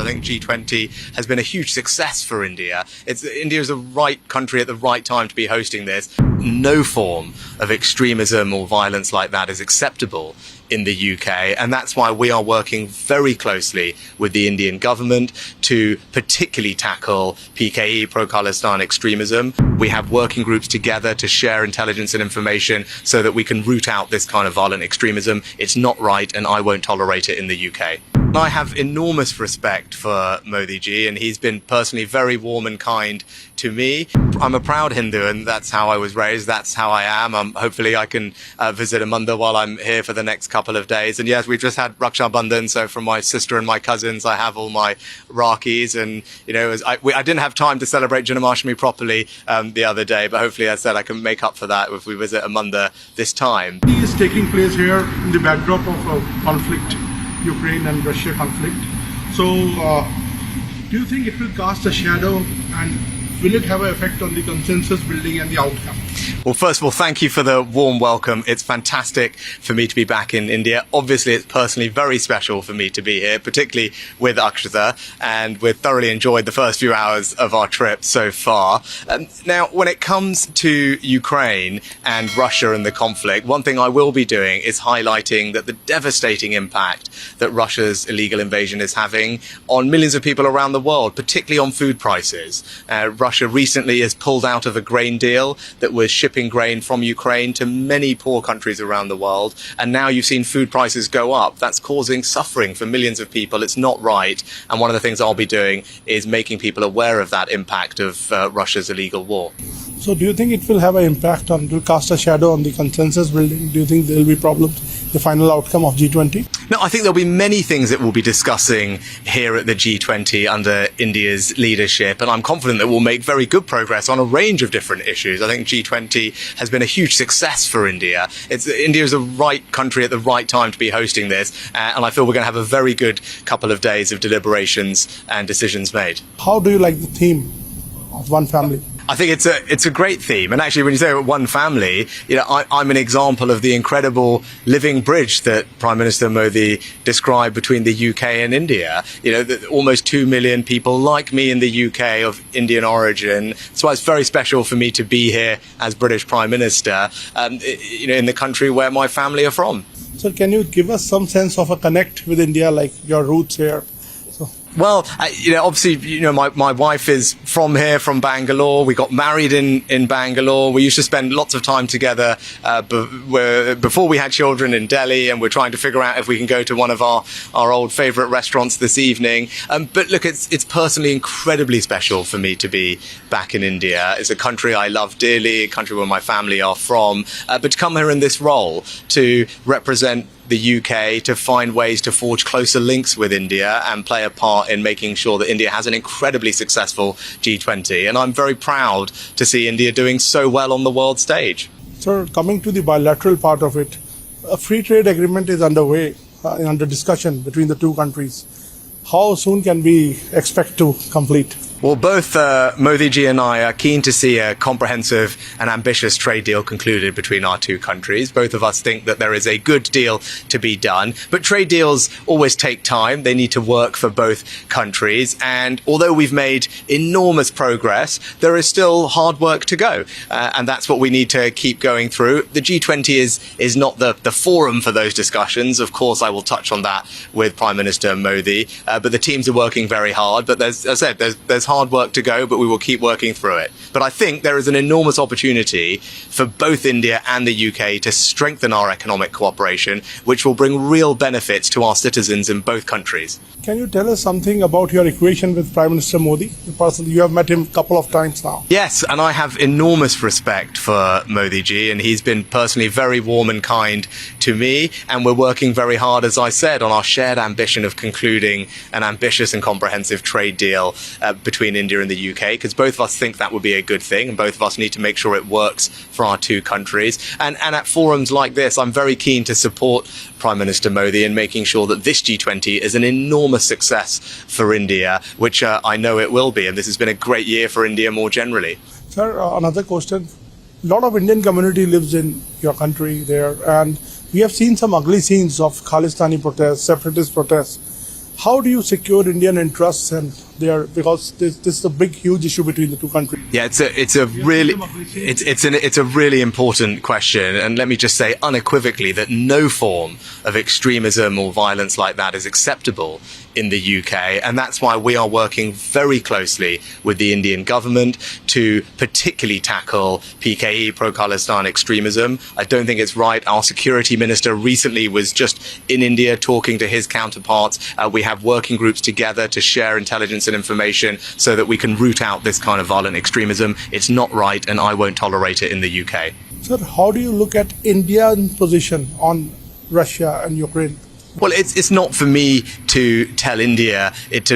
I think G20 has been a huge success for India. India is the right country at the right time to be hosting this. No form of extremism or violence like that is acceptable in the UK, and that's why we are working very closely with the Indian government to particularly tackle PKE, pro-Khalistan extremism. We have working groups together to share intelligence and information so that we can root out this kind of violent extremism. It's not right, and I won't tolerate it in the UK. I have enormous respect for Modi ji, and he's been personally very warm and kind to me. I'm a proud Hindu, and that's how I was raised. That's how I am. Hopefully I can visit a mandir while I'm here for the next couple of days. And yes, we've just had Raksha Bandhan, so from my sister and my cousins, I have all my Rakis. And, you know, I didn't have time to celebrate Janmashtami properly the other day, but hopefully, as I said, I can make up for that if we visit a mandir this time. It is taking place here in the backdrop of a conflict, Ukraine and Russia conflict. So, do you think it will cast a shadow, and will it have an effect on the consensus building and the outcome? Well, first of all, thank you for the warm welcome. It's fantastic for me to be back in India. Obviously, it's personally very special for me to be here, particularly with Akshata, and we've thoroughly enjoyed the first few hours of our trip so far. Now, when it comes to Ukraine and Russia and the conflict, one thing I will be doing is highlighting that the devastating impact that Russia's illegal invasion is having on millions of people around the world, particularly on food prices. Russia recently has pulled out of a grain deal that was shipping grain from Ukraine to many poor countries around the world. And now you've seen food prices go up. That's causing suffering for millions of people. It's not right. And one of the things I'll be doing is making people aware of that impact of Russia's illegal war. So do you think it will have an impact on, will cast a shadow on the consensus building? Do you think there will be problems, the final outcome of G20? No, I think there'll be many things that we'll be discussing here at the G20 under India's leadership, and I'm confident that we'll make very good progress on a range of different issues. I think G20 has been a huge success for India. India is the right country at the right time to be hosting this, and I feel we're going to have a very good couple of days of deliberations and decisions made. How do you like the theme of one family? I think it's a great theme, and actually, when you say one family, you know, I'm an example of the incredible living bridge that Prime Minister Modi described between the UK and India. You know, almost 2 million people like me in the UK of Indian origin. That's why it's very special for me to be here as British Prime Minister, you know, in the country where my family are from. So, can you give us some sense of a connect with India, like your roots here? Well, you know, obviously, you know, my wife is from here, from Bangalore. We got married in Bangalore. We used to spend lots of time together before we had children in Delhi, and we're trying to figure out if we can go to one of our old favourite restaurants this evening. But look, it's personally incredibly special for me to be back in India. It's a country I love dearly, a country where my family are from. But to come here in this role to represent the UK, to find ways to forge closer links with India and play a part in making sure that India has an incredibly successful G20. And I'm very proud to see India doing so well on the world stage. So, coming to the bilateral part of it, a free trade agreement is underway, under discussion between the two countries. How soon can we expect to complete? Well, both Modi ji and I are keen to see a comprehensive and ambitious trade deal concluded between our two countries. Both of us think that there is a good deal to be done. But trade deals always take time. They need to work for both countries. And although we've made enormous progress, there is still hard work to go. And that's what we need to keep going through. The G20 is not the forum for those discussions. Of course, I will touch on that with Prime Minister Modi. But the teams are working very hard. But as I said, there's hard work to go, but we will keep working through it. But I think there is an enormous opportunity for both India and the UK to strengthen our economic cooperation, which will bring real benefits to our citizens in both countries. Can you tell us something about your equation with Prime Minister Modi? Personally, you have met him a couple of times now. Yes, and I have enormous respect for Modi ji, and he's been personally very warm and kind to me, and we're working very hard, as I said, on our shared ambition of concluding an ambitious and comprehensive trade deal between India and the UK, because both of us think that would be a good thing, and both of us need to make sure it works for our two countries. And at forums like this, I'm very keen to support Prime Minister Modi in making sure that this G20 is an enormous success for India, which I know it will be, and this has been a great year for India more generally. Sir, another question. A lot of Indian community lives in your country there, and we have seen some ugly scenes of Khalistani protests, separatist protests. How do you secure Indian interests and there, because this is a big, huge issue between the two countries? Yeah, it's a really important question, and let me just say unequivocally that no form of extremism or violence like that is acceptable in the UK, and that's why we are working very closely with the Indian government to particularly tackle PKE, pro-Khalistan extremism. I don't think it's right. Our security minister recently was just in India talking to his counterparts. We have working groups together to share intelligence and information so that we can root out this kind of violent extremism. It's not right, and I won't tolerate it in the UK. Sir, how do you look at India's position on Russia and Ukraine? Well, it's not for me to tell India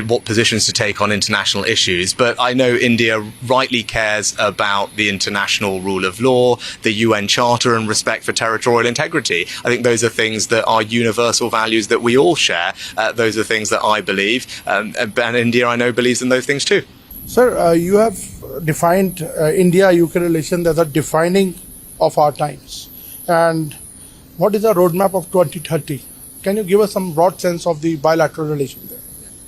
what positions to take on international issues, but I know India rightly cares about the international rule of law, the UN Charter, and respect for territorial integrity. I think those are things that are universal values that we all share. Those are things that I believe, and India, I know, believes in those things too. Sir, you have defined India-UK relations as a defining of our times. And what is the roadmap of 2030? Can you give us some broad sense of the bilateral relation there?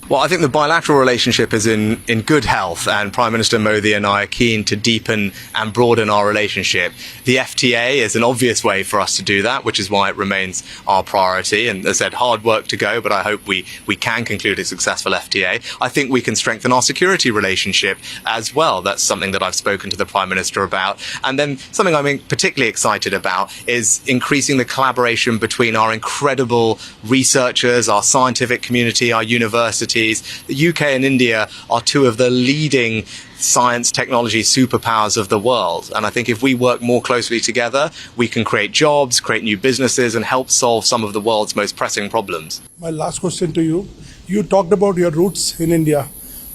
Well, I think the bilateral relationship is in good health, and Prime Minister Modi and I are keen to deepen and broaden our relationship. The FTA is an obvious way for us to do that, which is why it remains our priority. And as I said, hard work to go, but I hope we can conclude a successful FTA. I think we can strengthen our security relationship as well. That's something that I've spoken to the Prime Minister about. And then something I'm particularly excited about is increasing the collaboration between our incredible researchers, our scientific community, our universities. The UK and India are two of the leading science technology superpowers of the world. And I think if we work more closely together, we can create jobs, create new businesses, and help solve some of the world's most pressing problems. My last question to you. You talked about your roots in India.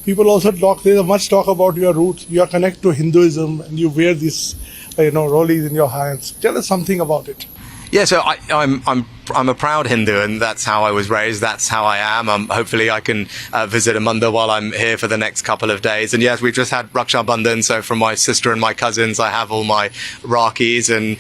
People also there's much talk about your roots. You are connected to Hinduism and you wear these, rollies in your hands. Tell us something about it. Yeah, so I'm a proud Hindu, and that's how I was raised. That's how I am. Hopefully I can visit a mandir while I'm here for the next couple of days. And yes, we've just had Raksha Bandhan, so from my sister and my cousins, I have all my Rakis. And,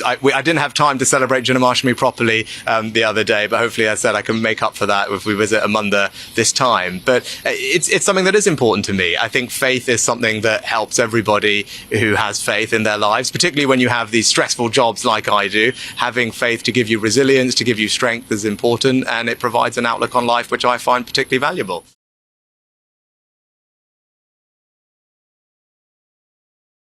I didn't have time to celebrate Janmashtami properly the other day, but hopefully, as I said, I can make up for that if we visit a mandir this time. But it's something that is important to me. I think faith is something that helps everybody who has faith in their lives, particularly when you have these stressful jobs like I do. Having faith to give you resilience, to give you strength is important, and it provides an outlook on life which I find particularly valuable.